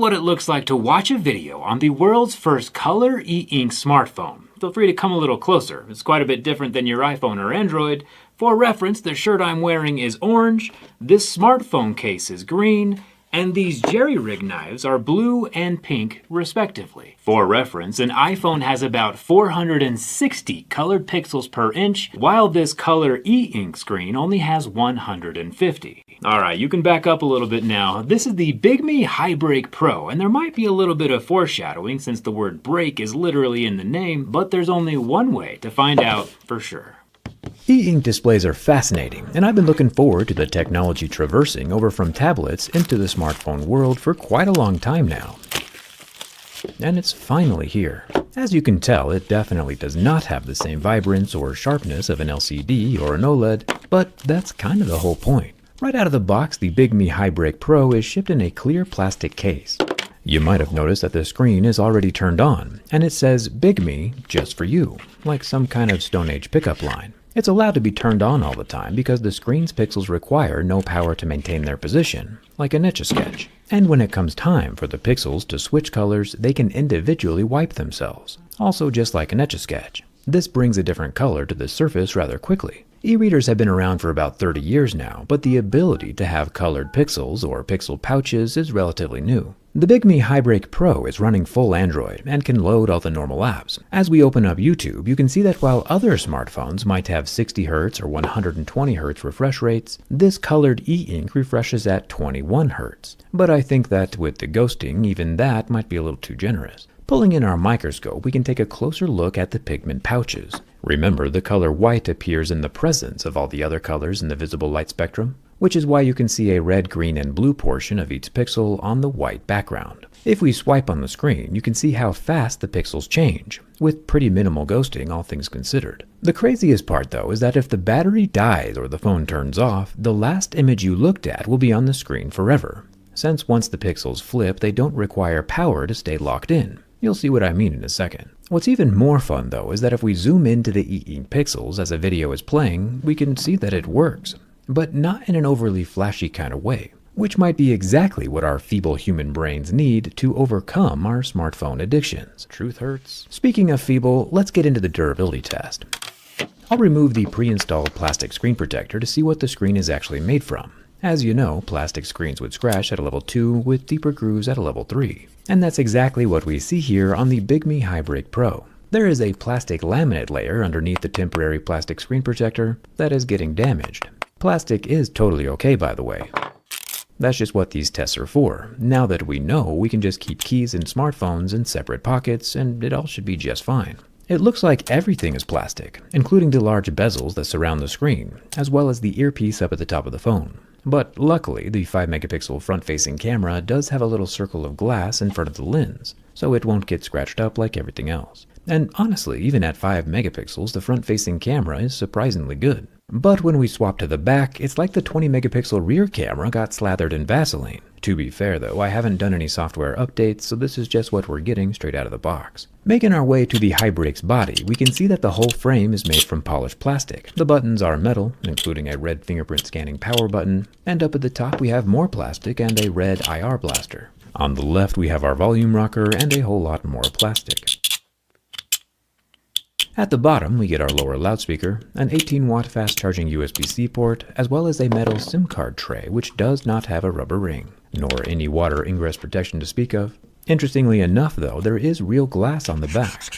what it looks like to watch a video on the world's first color e-ink smartphone. Feel free to come a little closer. It's quite a bit different than your iPhone or Android. For reference, the shirt I'm wearing is orange, this smartphone case is green, and these jerry-rig knives are blue and pink, respectively. For reference, an iPhone has about 460 colored pixels per inch, while this color e-ink screen only has 150. Alright, you can back up a little bit now. This is the BigMe Hi-Break Pro, and there might be a little bit of foreshadowing since the word break is literally in the name, but there's only one way to find out for sure. E-ink displays are fascinating, and I've been looking forward to the technology traversing over from tablets into the smartphone world for quite a long time now. And it's finally here. As you can tell, it definitely does not have the same vibrance or sharpness of an LCD or an OLED, but that's kind of the whole point. Right out of the box, the BigMe Hi-Break Pro is shipped in a clear plastic case. You might have noticed that the screen is already turned on, and it says BigMe just for you, like some kind of Stone Age pickup line. It's allowed to be turned on all the time because the screen's pixels require no power to maintain their position, like an Etch-a-Sketch. And when it comes time for the pixels to switch colors, they can individually wipe themselves, also just like an Etch-a-Sketch. This brings a different color to the surface rather quickly. E-readers have been around for about 30 years now, but the ability to have colored pixels or pixel pouches is relatively new. The BigMe Hi-Break Pro is running full Android and can load all the normal apps. As we open up YouTube, you can see that while other smartphones might have 60Hz or 120Hz refresh rates, this colored e-ink refreshes at 21Hz. But I think that with the ghosting, even that might be a little too generous. Pulling in our microscope, we can take a closer look at the pigment pouches. Remember, the color white appears in the presence of all the other colors in the visible light spectrum, which is why you can see a red, green, and blue portion of each pixel on the white background. If we swipe on the screen, you can see how fast the pixels change, with pretty minimal ghosting, all things considered. The craziest part, though, is that if the battery dies or the phone turns off, the last image you looked at will be on the screen forever, since once the pixels flip, they don't require power to stay locked in. You'll see what I mean in a second. What's even more fun, though, is that if we zoom into the e-ink pixels as a video is playing, we can see that it works, but not in an overly flashy kind of way, which might be exactly what our feeble human brains need to overcome our smartphone addictions. Truth hurts. Speaking of feeble, let's get into the durability test. I'll remove the pre-installed plastic screen protector to see what the screen is actually made from. As you know, plastic screens would scratch at a level 2 with deeper grooves at a level 3. And that's exactly what we see here on the BigMe Hi-Break Pro. There is a plastic laminate layer underneath the temporary plastic screen protector that is getting damaged. Plastic is totally okay, by the way. That's just what these tests are for. Now that we know, we can just keep keys and smartphones in separate pockets and it all should be just fine. It looks like everything is plastic, including the large bezels that surround the screen, as well as the earpiece up at the top of the phone. But luckily, the 5-megapixel front-facing camera does have a little circle of glass in front of the lens, so it won't get scratched up like everything else. And honestly, even at 5 megapixels, the front-facing camera is surprisingly good. But when we swap to the back, it's like the 20-megapixel rear camera got slathered in Vaseline. To be fair though, I haven't done any software updates, so this is just what we're getting straight out of the box. Making our way to the Hi-Break's body, we can see that the whole frame is made from polished plastic. The buttons are metal, including a red fingerprint scanning power button, and up at the top we have more plastic and a red IR blaster. On the left we have our volume rocker and a whole lot more plastic. At the bottom, we get our lower loudspeaker, an 18-watt fast-charging USB-C port, as well as a metal SIM card tray, which does not have a rubber ring, nor any water ingress protection to speak of. Interestingly enough, though, there is real glass on the back.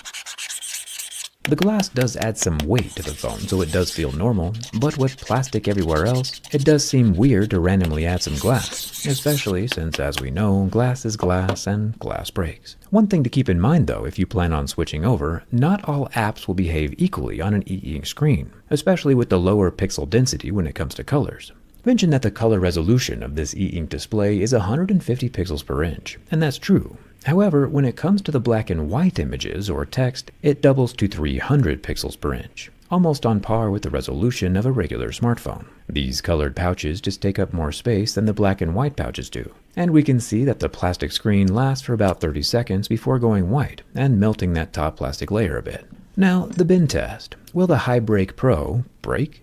The glass does add some weight to the phone, so it does feel normal, but with plastic everywhere else, it does seem weird to randomly add some glass, especially since, as we know, glass is glass and glass breaks. One thing to keep in mind though, if you plan on switching over, not all apps will behave equally on an e-ink screen, especially with the lower pixel density when it comes to colors. Mention that the color resolution of this e-ink display is 150 pixels per inch, and that's true. However, when it comes to the black and white images or text, it doubles to 300 pixels per inch, almost on par with the resolution of a regular smartphone. These colored pouches just take up more space than the black and white pouches do. And we can see that the plastic screen lasts for about 30 seconds before going white and melting that top plastic layer a bit. Now, the bin test. Will the Hi-Break Pro break?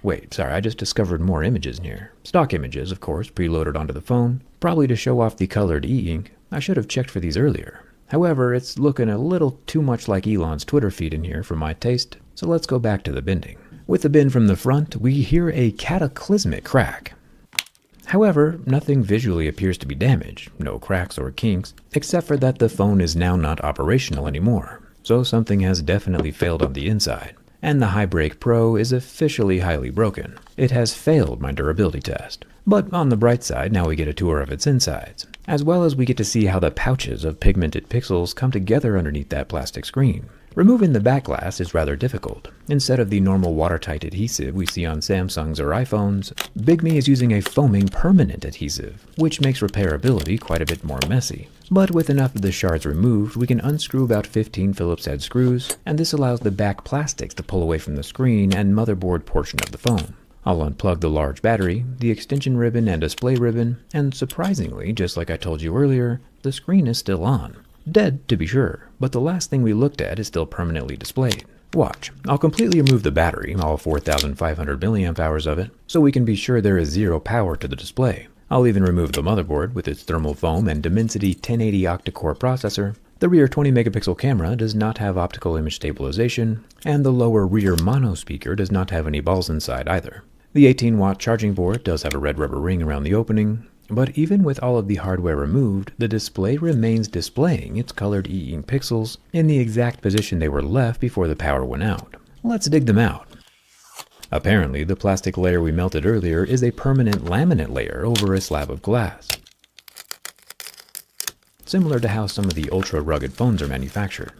Wait, sorry, I just discovered more images in here. Stock images, of course, preloaded onto the phone, probably to show off the colored e-ink. I should have checked for these earlier. However, it's looking a little too much like Elon's Twitter feed in here for my taste, so let's go back to the bending. With the bend from the front, we hear a cataclysmic crack. However, nothing visually appears to be damaged, no cracks or kinks, except for that the phone is now not operational anymore, so something has definitely failed on the inside. And the Hi-Break Pro is officially highly broken. It has failed my durability test. But on the bright side, now we get a tour of its insides, as well as we get to see how the pouches of pigmented pixels come together underneath that plastic screen. Removing the back glass is rather difficult. Instead of the normal watertight adhesive we see on Samsungs or iPhones, BigMe is using a foaming permanent adhesive, which makes repairability quite a bit more messy. But with enough of the shards removed, we can unscrew about 15 Phillips head screws, and this allows the back plastics to pull away from the screen and motherboard portion of the phone. I'll unplug the large battery, the extension ribbon and display ribbon, and surprisingly, just like I told you earlier, the screen is still on. Dead, to be sure, but the last thing we looked at is still permanently displayed. Watch, I'll completely remove the battery, all 4,500 milliamp hours of it, so we can be sure there is zero power to the display. I'll even remove the motherboard with its thermal foam and Dimensity 1080 octa-core processor. The rear 20 megapixel camera does not have optical image stabilization, and the lower rear mono speaker does not have any balls inside either. The 18-watt charging port does have a red rubber ring around the opening, but even with all of the hardware removed, the display remains displaying its colored e-ink pixels in the exact position they were left before the power went out. Let's dig them out. Apparently, the plastic layer we melted earlier is a permanent laminate layer over a slab of glass, similar to how some of the ultra-rugged phones are manufactured.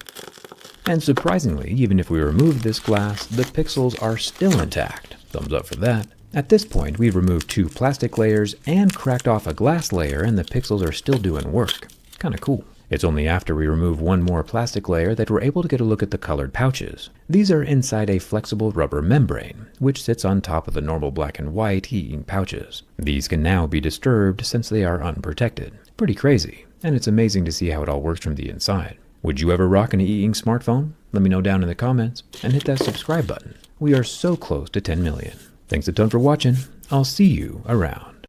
And surprisingly, even if we remove this glass, the pixels are still intact. Thumbs up for that. At this point, we've removed 2 plastic layers and cracked off a glass layer, and the pixels are still doing work. Kinda cool. It's only after we remove one more plastic layer that we're able to get a look at the colored pouches. These are inside a flexible rubber membrane, which sits on top of the normal black and white e-ink pouches. These can now be disturbed since they are unprotected. Pretty crazy, and it's amazing to see how it all works from the inside. Would you ever rock an e-ink smartphone? Let me know down in the comments, and hit that subscribe button. We are so close to 10 million. Thanks a ton for watching. I'll see you around.